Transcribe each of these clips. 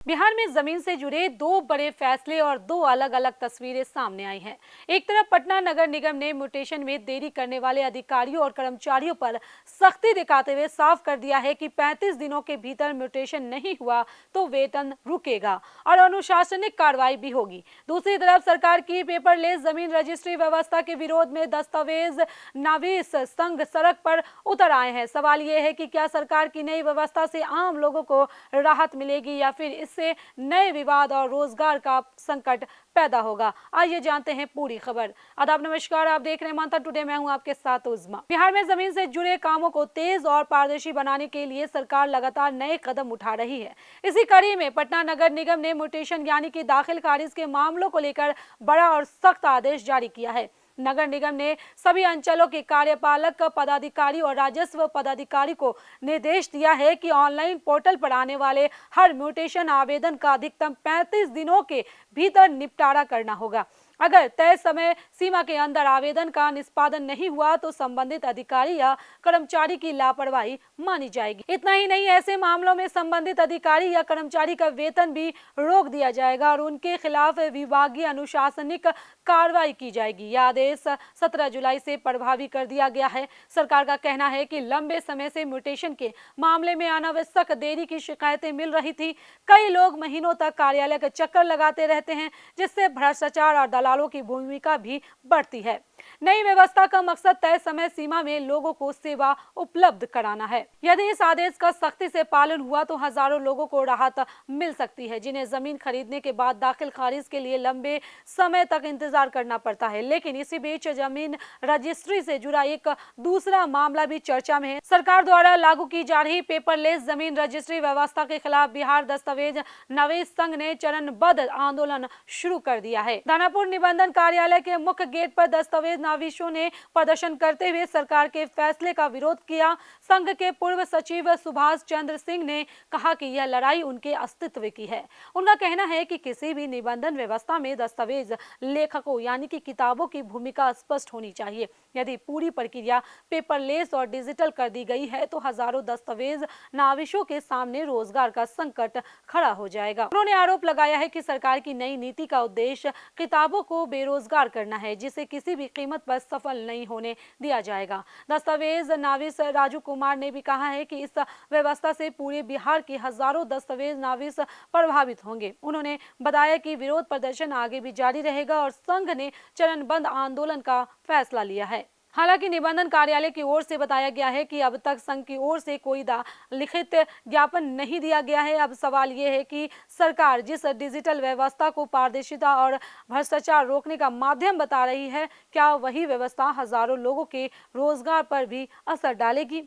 बिहार में जमीन से जुड़े दो बड़े फैसले और दो अलग अलग तस्वीरें सामने आई हैं। एक तरफ पटना नगर निगम ने म्यूटेशन में देरी करने वाले अधिकारियों और कर्मचारियों पर सख्ती दिखाते हुए साफ कर दिया है कि 35 दिनों के भीतर म्यूटेशन नहीं हुआ तो वेतन रुकेगा और अनुशासनिक कार्रवाई भी होगी। दूसरी तरफ सरकार की पेपरलेस जमीन रजिस्ट्री व्यवस्था के विरोध में दस्तावेज नावीस संघ सड़क पर उतर आए हैं। सवाल यह है कि क्या सरकार की नई व्यवस्था से आम लोगों को राहत मिलेगी या फिर से नए विवाद और रोजगार का संकट पैदा होगा। आइए जानते हैं पूरी खबर। आदाब, नमस्कार, आप देख रहे हैं मंथन टुडे। मैं हूं आपके साथ उज़मा। बिहार में जमीन से जुड़े कामों को तेज और पारदर्शी बनाने के लिए सरकार लगातार नए कदम उठा रही है। इसी कड़ी में पटना नगर निगम ने म्यूटेशन यानी कि दाखिल खारिज के मामलों को लेकर बड़ा और सख्त आदेश जारी किया है। नगर निगम ने सभी अंचलों के कार्यपालक पदाधिकारी और राजस्व पदाधिकारी को निर्देश दिया है कि ऑनलाइन पोर्टल पर आने वाले हर म्यूटेशन आवेदन का अधिकतम 35 दिनों के भीतर निपटारा करना होगा। अगर तय समय सीमा के अंदर आवेदन का निष्पादन नहीं हुआ तो संबंधित अधिकारी या कर्मचारी की लापरवाही मानी जाएगी। इतना ही नहीं, ऐसे मामलों में संबंधित अधिकारी या कर्मचारी का वेतन भी रोक दिया जाएगा और उनके खिलाफ विभागीय अनुशासनिक कार्रवाई की जाएगी। यह आदेश 17 जुलाई से प्रभावी कर दिया गया है। सरकार का कहना है कि लंबे समय से म्यूटेशन के मामले में अनावश्यक देरी की शिकायतें मिल रही थी। कई लोग महीनों तक कार्यालय के चक्कर लगाते रहते हैं, जिससे भ्रष्टाचार और दलालों की भूमिका भी बढ़ती है। नई व्यवस्था का मकसद तय समय सीमा में लोगों को सेवा उपलब्ध कराना है। यदि इस आदेश का सख्ती से पालन हुआ तो हजारों लोगों को राहत मिल सकती है, जिन्हें जमीन खरीदने के बाद दाखिल खारिज के लिए लंबे समय तक इंतजार करना पड़ता है। लेकिन इसी बीच जमीन रजिस्ट्री से जुड़ा एक दूसरा मामला भी चर्चा में है। सरकार द्वारा लागू की जा रही पेपरलेस जमीन रजिस्ट्री व्यवस्था के खिलाफ बिहार दस्तावेज नावीस संघ ने चरणबद्ध आंदोलन शुरू कर दिया है। दानापुर निबंधन कार्यालय के मुख्य गेट पर दस्तावेज नावीसों ने प्रदर्शन करते हुए सरकार के फैसले का विरोध किया। संघ के पूर्व सचिव सुभाष चंद्र सिंह ने कहा कि यह लड़ाई उनके अस्तित्व की है। उनका कहना है कि किसी भी निबंधन व्यवस्था में दस्तावेज लेखकों यानी कि किताबों की भूमिका स्पष्ट होनी चाहिए। यदि पूरी प्रक्रिया पेपरलेस और डिजिटल कर दी गई है तो हजारों दस्तावेज नाविशों के सामने रोजगार का संकट खड़ा हो जाएगा। उन्होंने आरोप लगाया है कि सरकार की नई नीति का उद्देश्य किताबों को बेरोजगार करना है, जिसे किसी भी कीमत पर सफल नहीं होने दिया जाएगा। दस्तावेज नाविस राजू कुमार ने भी कहा है कि इस व्यवस्था से पूरे बिहार के हजारों दस्तावेज नाविस प्रभावित होंगे। उन्होंने बताया कि विरोध प्रदर्शन आगे भी जारी रहेगा और संघ ने चरणबद्ध आंदोलन का फैसला लिया है। हालांकि निबंधन कार्यालय की ओर से बताया गया है कि अब तक संघ की ओर से कोई लिखित ज्ञापन नहीं दिया गया है। अब सवाल ये है कि सरकार जिस डिजिटल व्यवस्था को पारदर्शिता और भ्रष्टाचार रोकने का माध्यम बता रही है, क्या वही व्यवस्था हजारों लोगों के रोजगार पर भी असर डालेगी?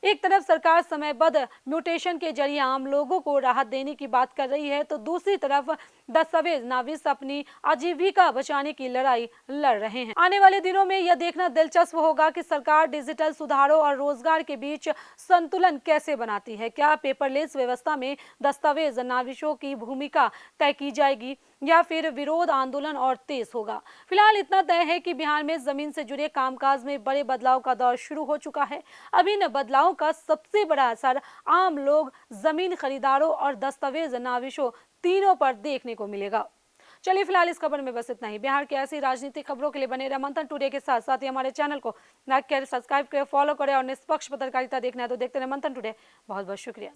एक तरफ सरकार समयबद्ध म्यूटेशन के जरिए आम लोगों को राहत देने की बात कर रही है, तो दूसरी तरफ दस्तावेज नावीस अपनी आजीविका बचाने की लड़ाई लड़ रहे हैं। आने वाले दिनों में यह देखना दिलचस्प होगा कि सरकार डिजिटल सुधारों और रोजगार के बीच संतुलन कैसे बनाती है। क्या पेपरलेस व्यवस्था में दस्तावेज नाविशों की भूमिका तय की जाएगी या फिर विरोध आंदोलन और तेज होगा? फिलहाल इतना तय है कि बिहार में जमीन से जुड़े कामकाज में बड़े बदलाव का दौर शुरू हो चुका है। अब इन बदलावों का सबसे बड़ा असर आम लोग, जमीन खरीदारों और दस्तावेज नाविशों तीनों पर देखने को मिलेगा। चलिए फिलहाल इस खबर में बस इतना ही। बिहार की ऐसी राजनीतिक खबरों के लिए बने रहे मंथन टुडे के साथ साथ ही हमारे चैनल को लाइक करें, सब्सक्राइब करें, फॉलो करें और निष्पक्ष पत्रकारिता देखना है तो देखते रहे मंथन टुडे। बहुत बहुत शुक्रिया।